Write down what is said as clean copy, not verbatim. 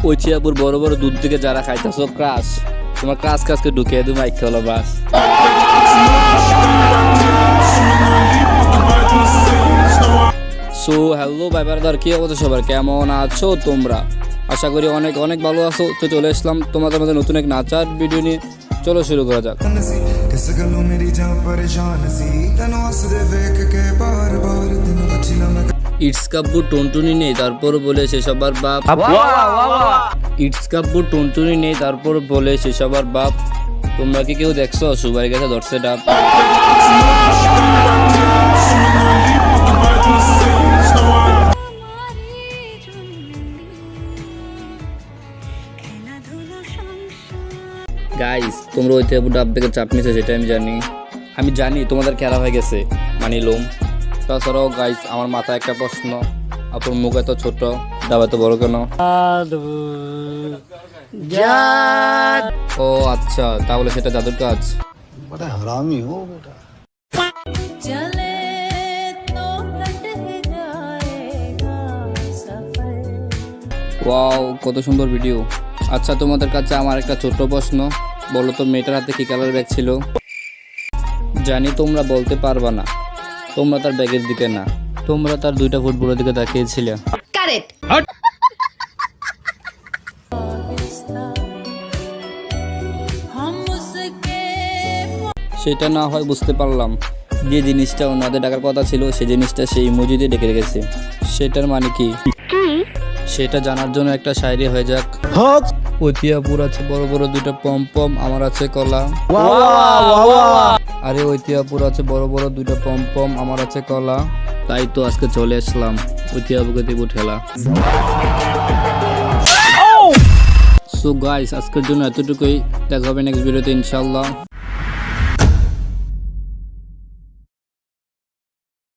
ওই চিয়াপুর বড় বড় দুধ থেকে যারা খাইতেছো ক্রাশ, তোমার ক্রাশ কাজকে ঢুকিয়ে তুমি মাইক খেলো বাস। সো হ্যালো ভাই ব্রাদার, কি অবস্থা সবার, কেমন আছো তোমরা? আশা করি অনেক অনেক ভালো আছো। তো চলে আসলাম তোমাদের মধ্যে নতুন এক নাচার ভিডিও নিয়ে। চলো শুরু করা যাক। ইটস কাব্বু টুনটুনি নেই তারপর বলে সে সবার বাপ। ইটস কাব্বু টুনটুনি নেই তারপর বলে সে সবার বাপ। তোমরা কি কেউ দেখছো সুবাই গেছে ধরছে ডাব? গাইস, তোমরা ওই ডাব থেকে চাপ নিছে সেটা আমি জানি তোমাদের খেলা হয়ে গেছে, মানিলুম। তাছাড়াও গাইস, আমার মাথায় একটা প্রশ্ন, আপনার মুখ এত ছোট, ডাব এত বড় কেন? ও আচ্ছা, তাহলে সেটা জাদুর কাজ। ওয়াও, কত সুন্দর ভিডিও। আচ্ছা, তোমাদের কাছে আমার একটা ছোট্ট প্রশ্ন, বলো তো মেয়েটার হাতে কি কালার ব্যাগ ছিল? জানি তোমরা বলতে পারবা না, তোমরা তার ব্যাগের দিকে না, তোমরা তার দুইটা ফুটবলের দিকে তাকিয়েছিলে। কারেক্ট। সেটা না হয় বুঝতে পারলাম, যে জিনিসটা ওনাদের ডাকার কথা ছিল সেই জিনিসটা সেই ইমোজি দিয়ে ডেকে রেখেছে, সেটার মানে কি সেটা জানার জন্য একটা শায়রি হয়ে যাক। ঐতিহাপুর আছে বড় বড় দুইটা পম পম, আমার আছে কলা। আরে ঐতিহাপুর আছে বড় বড় দুইটা পম পম, আমার আছে কলা। তাই তো আজকে চলে আসলাম ঐতিহাপুরকে দেবো ঠেলা। সো গাইস, আজকের জন্য এতটুকুই, দেখা হবে নেক্সট ভিডিওতে ইনশাল্লাহ।